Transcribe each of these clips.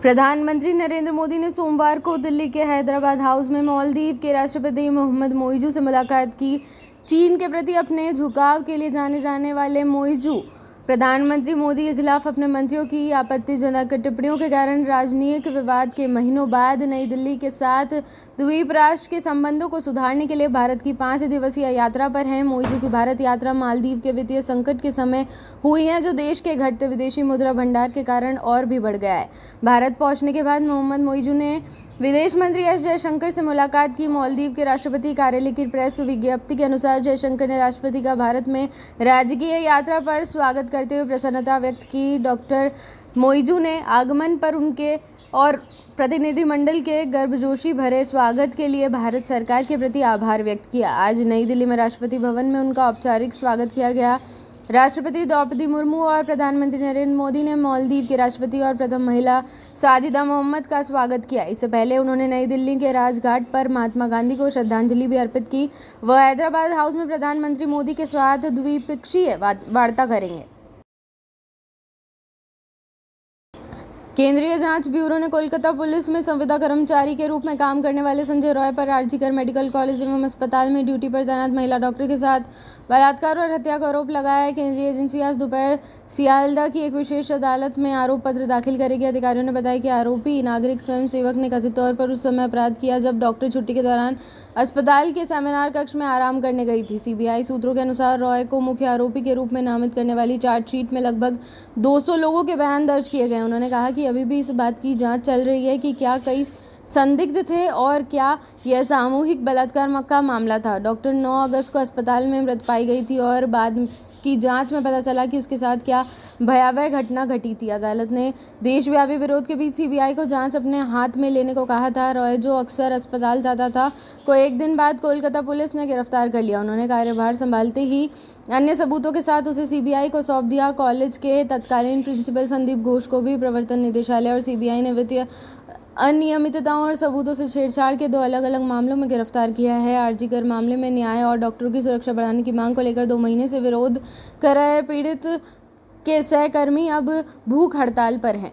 प्रधानमंत्री नरेंद्र मोदी ने सोमवार को दिल्ली के हैदराबाद हाउस में मालदीव के राष्ट्रपति मोहम्मद मोइजू से मुलाकात की। चीन के प्रति अपने झुकाव के लिए जाने जाने वाले मोइजू प्रधानमंत्री मोदी के खिलाफ अपने मंत्रियों की आपत्तिजनक टिप्पणियों के कारण राजनीतिक विवाद के महीनों बाद नई दिल्ली के साथ द्वीप राष्ट्र के संबंधों को सुधारने के लिए भारत की 5 दिवसीय यात्रा पर हैं। मोइजू की भारत यात्रा मालदीव के वित्तीय संकट के समय हुई है, जो देश के घटते विदेशी मुद्रा भंडार के कारण और भी बढ़ गया है। भारत पहुंचने के बाद मोहम्मद मोइजू ने विदेश मंत्री एस जयशंकर से मुलाकात की। मालदीव के राष्ट्रपति कार्यालय की प्रेस विज्ञप्ति के अनुसार जयशंकर ने राष्ट्रपति का भारत में राजकीय यात्रा पर स्वागत करते हुए प्रसन्नता व्यक्त की। डॉक्टर मोइजू ने आगमन पर उनके और प्रतिनिधिमंडल के गर्मजोशी भरे स्वागत के लिए भारत सरकार के प्रति आभार व्यक्त किया। आज नई दिल्ली में राष्ट्रपति भवन में उनका औपचारिक स्वागत किया गया। राष्ट्रपति द्रौपदी मुर्मू और प्रधानमंत्री नरेंद्र मोदी ने मालदीव के राष्ट्रपति और प्रथम महिला साजिदा मोहम्मद का स्वागत किया। इससे पहले उन्होंने नई दिल्ली के राजघाट पर महात्मा गांधी को श्रद्धांजलि भी अर्पित की। वह हैदराबाद हाउस में प्रधानमंत्री मोदी के साथ द्विपक्षीय वार्ता करेंगे। केंद्रीय जांच ब्यूरो ने कोलकाता पुलिस में संविदा कर्मचारी के रूप में काम करने वाले संजय रॉय पर आरजीकर मेडिकल कॉलेज एवं अस्पताल में ड्यूटी पर तैनात महिला डॉक्टर के साथ बलात्कार और हत्या का आरोप लगाया है। केंद्रीय एजेंसी आज दोपहर सियालदह की एक विशेष अदालत में आरोप पत्र दाखिल करेगी। अधिकारियों ने बताया कि आरोपी नागरिक स्वयं सेवक ने कथित तौर पर उस समय अपराध किया जब डॉक्टर छुट्टी के दौरान अस्पताल के सेमिनार कक्ष में आराम करने गई थी। सीबीआई सूत्रों के अनुसार रॉय को मुख्य आरोपी के रूप में नामित करने वाली चार्जशीट में लगभग 200 लोगों के बयान दर्ज किए गए। उन्होंने कहा कि अभी भी इस बात की जांच चल रही है कि क्या कई संदिग्ध थे और क्या यह सामूहिक बलात्कार का मामला था। डॉक्टर 9 अगस्त को अस्पताल में मृत पाई गई थी और बाद की जांच में पता चला कि उसके साथ क्या भयावह घटना घटी थी। अदालत ने देशव्यापी विरोध के बीच सीबीआई को जांच अपने हाथ में लेने को कहा था। रॉय, जो अक्सर अस्पताल जाता था, को एक दिन बाद कोलकाता पुलिस ने गिरफ्तार कर लिया। उन्होंने कार्यभार संभालते ही अन्य सबूतों के साथ उसे सीबीआई को सौंप दिया। कॉलेज के तत्कालीन प्रिंसिपल संदीप घोष को भी प्रवर्तन निदेशालय और सीबीआई ने वित्तीय अनियमितताओं और सबूतों से छेड़छाड़ के 2 अलग अलग मामलों में गिरफ्तार किया है। आरजीकर मामले में न्याय और डॉक्टरों की सुरक्षा बढ़ाने की मांग को लेकर 2 महीने से विरोध कर रहे पीड़ित के सहकर्मी अब भूख हड़ताल पर हैं।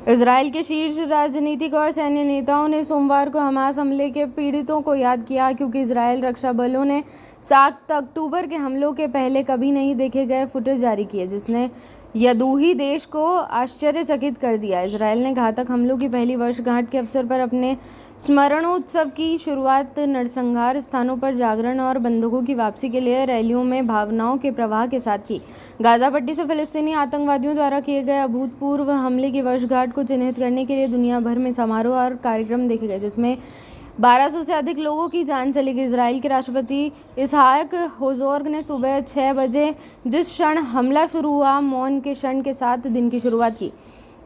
इजराइल के शीर्ष राजनीतिक और सैन्य नेताओं ने सोमवार को हमास हमले के पीड़ितों को याद किया, क्योंकि इजराइल रक्षा बलों ने 7 अक्टूबर के हमलों के पहले कभी नहीं देखे गए फुटेज जारी किए, जिसने यहूदी देश को आश्चर्यचकित कर दिया। इजराइल ने घातक हमलों की पहली वर्षगांठ के अवसर पर अपने स्मरणोत्सव की शुरुआत नरसंहार स्थानों पर जागरण और बंधकों की वापसी के लिए रैलियों में भावनाओं के प्रवाह के साथ की। गाजा पट्टी से फिलिस्तीनी आतंकवादियों द्वारा किए गए अभूतपूर्व हमले की वर्षगांठ को चिन्हित करने के लिए दुनिया भर में समारोह और कार्यक्रम देखे गए, जिसमें 1200 से अधिक लोगों की जान चली गई। इजराइल के राष्ट्रपति इसहाक हेर्ज़ोग ने सुबह 6 बजे जिस क्षण हमला शुरू हुआ, मौन के क्षण के साथ दिन की शुरुआत की।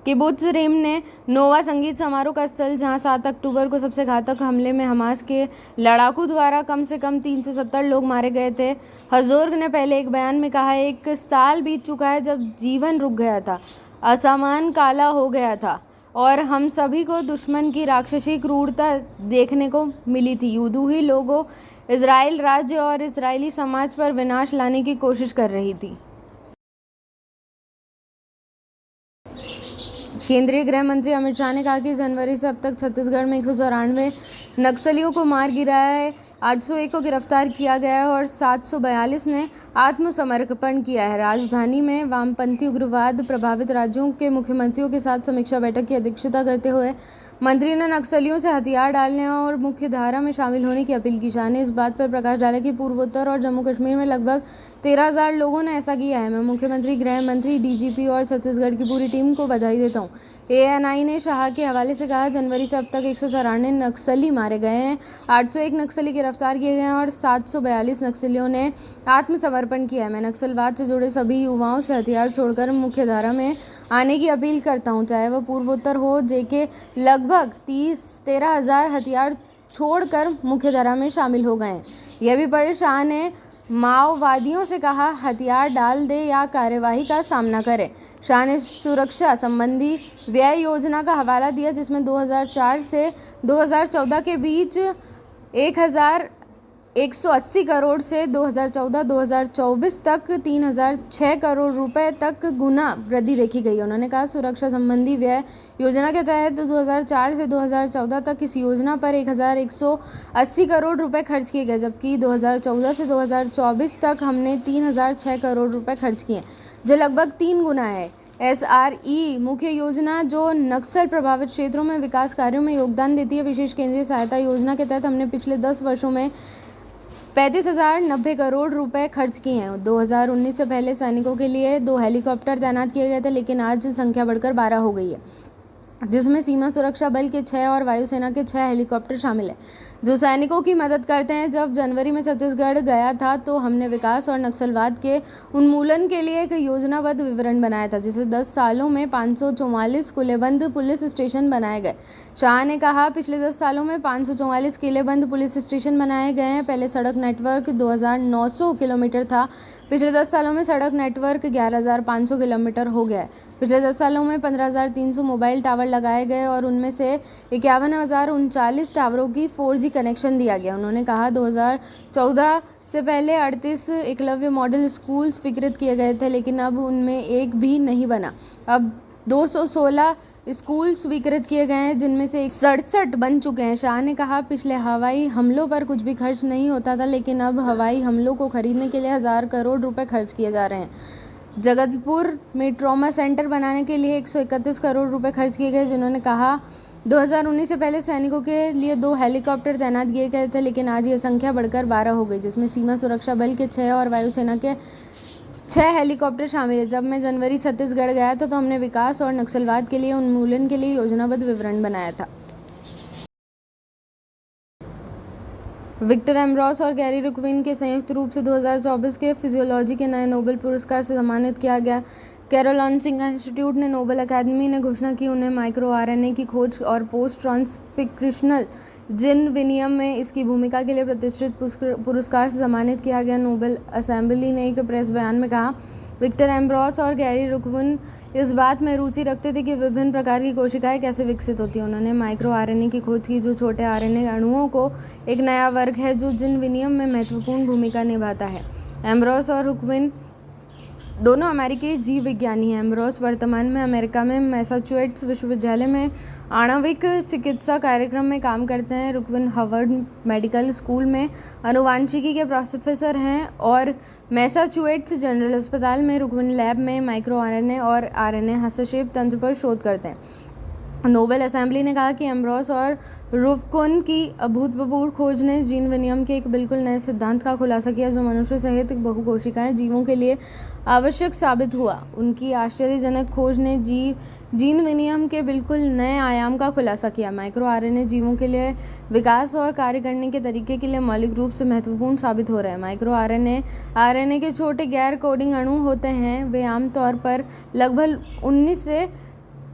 किबुत्ज रेम ने नोवा संगीत समारोह का स्थल, जहां 7 अक्टूबर को सबसे घातक हमले में हमास के लड़ाकू द्वारा कम से कम 370 लोग मारे गए थे। हेर्ज़ोग ने पहले एक बयान में कहा, 1 साल बीत चुका है जब जीवन रुक गया था, आसमान काला हो गया था और हम सभी को दुश्मन की राक्षसी क्रूरता देखने को मिली थी। यहूदी लोगों, इजराइल राज्य और इजरायली समाज पर विनाश लाने की कोशिश कर रही थी। केंद्रीय गृह मंत्री अमित शाह ने कहा कि जनवरी से अब तक छत्तीसगढ़ में 194 नक्सलियों को मार गिराया है, 801 को गिरफ्तार किया गया है और 742 ने आत्मसमर्पण किया है। राजधानी में वामपंथी उग्रवाद प्रभावित राज्यों के मुख्यमंत्रियों के साथ समीक्षा बैठक की अध्यक्षता करते हुए मंत्री ने नक्सलियों से हथियार डालने और मुख्य धारा में शामिल होने की अपील की। शाह ने इस बात पर प्रकाश डाला कि पूर्वोत्तर और जम्मू कश्मीर में लगभग 13,000 लोगों ने ऐसा किया है। मैं मुख्यमंत्री, गृह मंत्री, डीजीपी और छत्तीसगढ़ की पूरी टीम को बधाई देता हूँ। एएनआई ने शाह के हवाले से कहा, जनवरी से अब तक 194 नक्सली मारे गए हैं, 801 नक्सली गिरफ्तार किए गए हैं और 742 नक्सलियों ने आत्मसमर्पण किया है। मैं नक्सलवाद से जुड़े सभी युवाओं से हथियार छोड़कर मुख्य धारा में आने की अपील करता हूं, चाहे वह पूर्वोत्तर हो, जेके लगभग 13,000 हथियार छोड़कर मुख्य धारा में शामिल हो गए हैं। यह भी पढ़े, शाह ने माओवादियों से कहा, हथियार डाल दे या कार्यवाही का सामना करें। शाह ने सुरक्षा संबंधी व्यय योजना का हवाला दिया, जिसमें 2004 से 2014 के बीच 180 करोड़ से 2014-2024 तक 3006 करोड़ रुपए तक गुना वृद्धि देखी गई है। उन्होंने कहा सुरक्षा संबंधी व्यय योजना के तहत 2004 से 2014 तक इस योजना पर 1180 करोड़ रुपए खर्च किए गए, जबकि 2014 से 2024 तक हमने 3006 करोड़ रुपए खर्च किए, जो लगभग 3 गुना है। SRE मुख्य योजना जो नक्सल प्रभावित क्षेत्रों में विकास कार्यों में योगदान देती है। विशेष केंद्रीय सहायता योजना के तहत हमने पिछले 10 वर्षों में 35,090 करोड़ रुपए खर्च किए हैं। 2019 से पहले सैनिकों के लिए 2 हेलीकॉप्टर तैनात किए गए थे, लेकिन आज संख्या बढ़कर 12 हो गई है, जिसमें सीमा सुरक्षा बल के 6 और वायुसेना के 6 हेलीकॉप्टर शामिल है, जो सैनिकों की मदद करते हैं। जब जनवरी में छत्तीसगढ़ गया था तो हमने विकास और नक्सलवाद के उन्मूलन के लिए एक योजनाबद्ध विवरण बनाया था, जिसे 10 सालों में 544 किलेबंद पुलिस स्टेशन बनाए गए। शाह ने कहा पिछले 10 सालों में 544 किलेबंद पुलिस स्टेशन बनाए गए हैं। पहले सड़क नेटवर्क 2,900 किलोमीटर था, पिछले 10 सालों में सड़क नेटवर्क 11,500 किलोमीटर हो गया है। पिछले 10 सालों में 15,300 मोबाइल टावर लगाए गए और उनमें से 51,039 टावरों की 4G कनेक्शन दिया गया। उन्होंने कहा 2014 से पहले 38 एकलव्य मॉडल स्कूल स्वीकृत किए गए थे, लेकिन अब उनमें एक भी नहीं बना। अब 216 स्कूल स्वीकृत किए गए हैं, जिनमें से 67 बन चुके हैं। शाह ने कहा पिछले हवाई हमलों पर कुछ भी खर्च नहीं होता था, लेकिन अब हवाई हमलों को खरीदने के लिए 1000 करोड़ रुपए खर्च किए जा रहे हैं। जगदलपुर में ट्रॉमा सेंटर बनाने के लिए 131 करोड़ रुपए खर्च किए गए, जिन्होंने कहा 2019 से पहले सैनिकों के लिए 2 हेलीकॉप्टर तैनात किए गए थे, लेकिन आज ये संख्या बढ़कर 12 हो गई, जिसमें सीमा सुरक्षा बल के 6 और वायुसेना के 6 हेलीकॉप्टर शामिल है। जब मैं जनवरी छत्तीसगढ़ गया था तो हमने विकास और नक्सलवाद के लिए उन्मूलन के लिए योजनाबद्ध विवरण बनाया था। विक्टर एम्ब्रोस और गैरी रुकविन के संयुक्त रूप से 2024 के फिजियोलॉजी के नए नोबेल पुरस्कार से सम्मानित किया गया। कैरोलाइन सिंगा इंस्टीट्यूट ने नोबेल अकादमी ने घोषणा की उन्हें माइक्रो आरएनए की खोज और पोस्ट ट्रांसक्रिप्शनल जीन विनिमय में इसकी भूमिका के लिए प्रतिष्ठित पुरस्कार से सम्मानित किया गया। नोबेल असेंबली ने एक प्रेस बयान में कहा विक्टर एम्ब्रोस और गैरी रुकविन इस बात में रुचि रखते थे कि विभिन्न प्रकार की कोशिकाएं कैसे विकसित होती हैं। उन्होंने माइक्रो आरएनए की खोज की, जो छोटे आरएनए अणुओं को एक नया वर्ग है जो जीन विनिमय में महत्वपूर्ण भूमिका निभाता है। एम्ब्रोस और रुकविन दोनों अमेरिकी जीव विज्ञानी हैं। एम्ब्रोस वर्तमान में अमेरिका में मैसाचुसेट्स विश्वविद्यालय में आणविक चिकित्सा कार्यक्रम में काम करते हैं। रुकविन हार्वर्ड मेडिकल स्कूल में आनुवांशिकी के प्रोफेसर हैं और मैसाचुसेट्स जनरल अस्पताल में रुकविन लैब में माइक्रो आरएनए और आरएनए हस्तक्षेप तंत्र पर शोध करते हैं। नोबेल असेंबली ने कहा कि एम्ब्रोस और रुकविन की अभूतपूर्व खोज ने जीन विनिमय के एक बिल्कुल नए सिद्धांत का खुलासा किया, जो मनुष्य सहित बहुकोशिकीय जीवों के लिए आवश्यक साबित हुआ। उनकी आश्चर्यजनक खोज ने जीन विनिमय के बिल्कुल नए आयाम का खुलासा किया। माइक्रो आरएनए जीवों के लिए विकास और कार्य करने के तरीके के लिए मौलिक रूप से महत्वपूर्ण साबित हो रहे हैं। माइक्रो आरएनए के छोटे गैर कोडिंग अणु होते हैं। वे आमतौर पर लगभग 19 से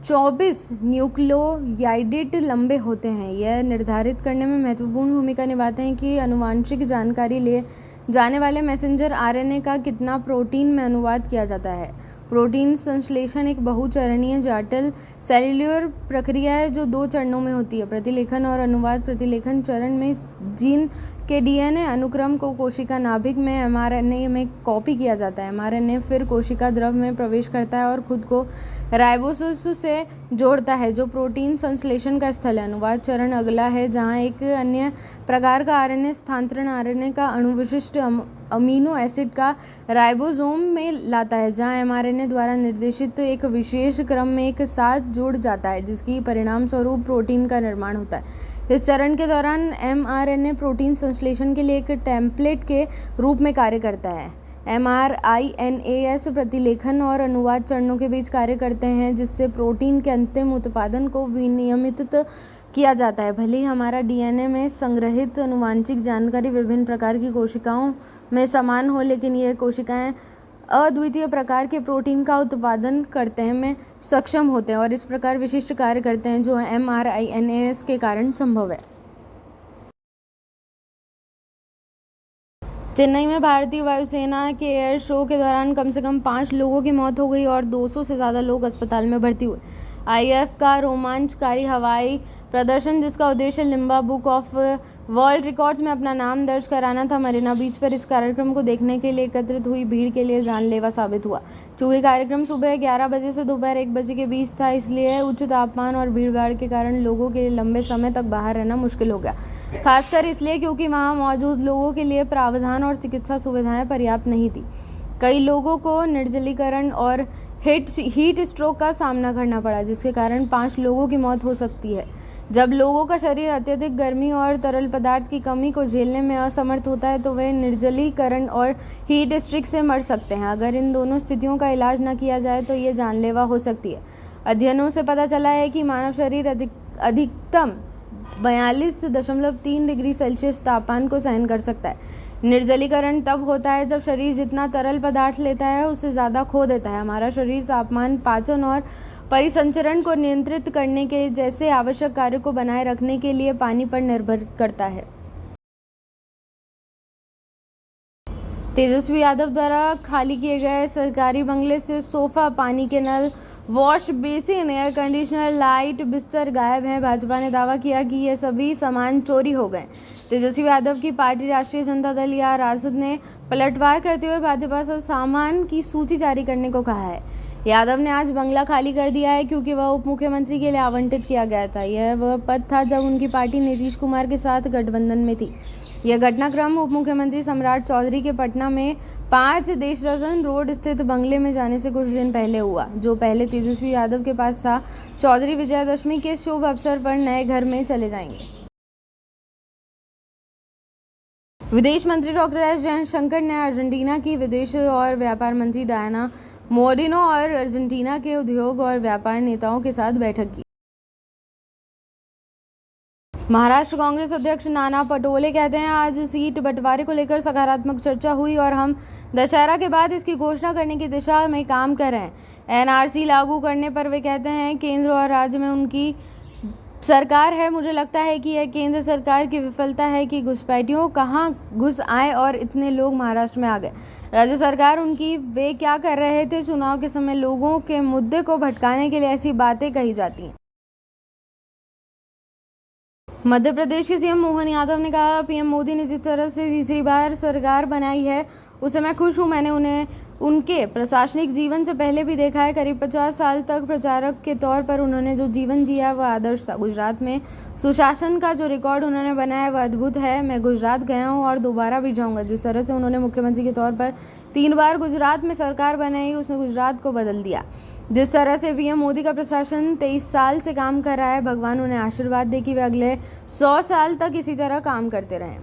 24 न्यूक्लियोटाइड लंबे होते हैं। यह निर्धारित करने में महत्वपूर्ण भूमिका निभाते हैं कि आनुवांशिक जानकारी ले जाने वाले मैसेंजर आरएनए का कितना प्रोटीन में अनुवाद किया जाता है। प्रोटीन संश्लेषण एक बहुचरणीय जटिल सेल्युलर प्रक्रिया है जो 2 चरणों में होती है, प्रतिलेखन और अनुवाद। प्रतिलेखन चरण में जीन के डीएनए अनुक्रम को कोशिका नाभिक में एमआरएनए में कॉपी किया जाता है। एमआरएनए फिर कोशिका द्रव में प्रवेश करता है और खुद को राइबोसोम से जोड़ता है, जो प्रोटीन संश्लेषण का स्थल है। अनुवाद चरण अगला है, जहां एक अन्य प्रकार का आरएनए स्थानांतरण आरएनए का अणु विशिष्ट अमीनो एसिड का राइबोसोम में लाता है, जहां एमआरएनए द्वारा निर्देशित एक विशेष क्रम में एक साथ जुड़ जाता है, जिसकी परिणाम स्वरूप प्रोटीन का निर्माण होता है। इस चरण के दौरान एमआरएनए प्रोटीन संश्लेषण के लिए एक टेम्पलेट के रूप में कार्य करता है। एमआरआईएनएस प्रतिलेखन और अनुवाद चरणों के बीच कार्य करते हैं, जिससे प्रोटीन के अंतिम उत्पादन को विनियमित किया जाता है। भले ही हमारा डीएनए में संग्रहित आनुवंशिक जानकारी विभिन्न प्रकार की कोशिकाओं में समान हो, लेकिन यह कोशिकाएं अद्वितीय प्रकार के प्रोटीन का उत्पादन करते में सक्षम होते हैं और इस प्रकार विशिष्ट कार्य करते हैं, जो एमआरआईएनएस के कारण संभव है। चेन्नई में भारतीय वायुसेना के एयर शो के दौरान कम से कम 5 लोगों की मौत हो गई और 200 से ज़्यादा लोग अस्पताल में भर्ती हुए। IAF का रोमांचकारी हवाई प्रदर्शन, जिसका उद्देश्य Limba book of world records में अपना नाम दर्ज कराना था, मरीना बीच पर इस कार्यक्रम को देखने के लिए एकत्रित हुई भीड़ के लिए जानलेवा साबित हुआ। चूंकि कार्यक्रम सुबह 11 बजे से दोपहर 1 बजे के बीच था, इसलिए उच्च तापमान और भीड़-भाड़ के कारण लोगों के लिए लंबे समय तक बाहर रहना मुश्किल हो गया। खासकर इसलिए क्योंकि वहां मौजूद लोगों के लिए प्रावधान और चिकित्सा सुविधाएं पर्याप्त नहीं थी। कई लोगों को निर्जलीकरण और हीट स्ट्रोक का सामना करना पड़ा, जिसके कारण 5 लोगों की मौत हो सकती है। जब लोगों का शरीर अत्यधिक गर्मी और तरल पदार्थ की कमी को झेलने में असमर्थ होता है तो वे निर्जलीकरण और हीट स्ट्रोक से मर सकते हैं। अगर इन दोनों स्थितियों का इलाज न किया जाए तो ये जानलेवा हो सकती है। अध्ययनों से पता चला है कि मानव शरीर अधिकतम 42.3 डिग्री सेल्सियस तापमान को सहन कर सकता है। निर्जलीकरण तब होता है जब शरीर जितना तरल पदार्थ लेता है उससे ज़्यादा खो देता है। हमारा शरीर तापमान, पाचन और परिसंचरण को नियंत्रित करने के जैसे आवश्यक कार्यों को बनाए रखने के लिए पानी पर निर्भर करता है। तेजस्वी यादव द्वारा खाली किए गए सरकारी बंगले से सोफा, पानी के नल, wash basin, air conditioner, light, बिस्तर गायब हैं। भाजपा ने दावा किया कि ये सभी सामान चोरी हो गए। तेजस्वी यादव की पार्टी राष्ट्रीय जनता दल या राजद ने पलटवार करते हुए भाजपा से सामान की सूची जारी करने को कहा है। यादव ने आज बंगला खाली कर दिया है क्योंकि वह उप मुख्यमंत्री के लिए आवंटित किया गया था। यह वह पद था जब उनकी पार्टी नीतीश कुमार के साथ गठबंधन में थी। यह घटनाक्रम उप मुख्यमंत्री सम्राट चौधरी के पटना में 5 देशरत्न रोड स्थित बंगले में जाने से कुछ दिन पहले हुआ, जो पहले तेजस्वी यादव के पास था। चौधरी विजयादशमी के शुभ अवसर पर नए घर में चले जाएंगे। विदेश मंत्री डॉक्टर एस जयशंकर ने अर्जेंटीना की विदेश और व्यापार मंत्री डायना मोरेनो और अर्जेंटीना के उद्योग और व्यापार नेताओं के साथ बैठक की। महाराष्ट्र कांग्रेस अध्यक्ष नाना पटोले कहते हैं, आज सीट बंटवारे को लेकर सकारात्मक चर्चा हुई और हम दशहरा के बाद इसकी घोषणा करने की दिशा में काम कर रहे हैं। NRC लागू करने पर वे कहते हैं, केंद्र और राज्य में उनकी सरकार है। मुझे लगता है कि यह केंद्र सरकार की विफलता है कि घुसपैठियों कहाँ घुस आए और इतने लोग महाराष्ट्र में आ गए। राज्य सरकार उनकी वे क्या कर रहे थे? चुनाव के समय लोगों के मुद्दे को भटकाने के लिए ऐसी बातें कही जाती हैं। मध्य प्रदेश के सीएम मोहन यादव ने कहा, पीएम मोदी ने जिस तरह से तीसरी बार सरकार बनाई है उससे मैं खुश हूं। मैंने उन्हें उनके प्रशासनिक जीवन से पहले भी देखा है। करीब 50 साल तक प्रचारक के तौर पर उन्होंने जो जीवन जिया वह आदर्श था। गुजरात में सुशासन का जो रिकॉर्ड उन्होंने बनाया वह अद्भुत है। मैं गुजरात गया हूँ और दोबारा भी जाऊँगा। जिस तरह से उन्होंने मुख्यमंत्री के तौर पर 3 बार गुजरात में सरकार बनाई, उसने गुजरात को बदल दिया। जिस तरह से पीएम मोदी का प्रशासन 23 साल से काम कर रहा है, भगवान उन्हें आशीर्वाद दे कि वे अगले 100 साल तक इसी तरह काम करते रहें।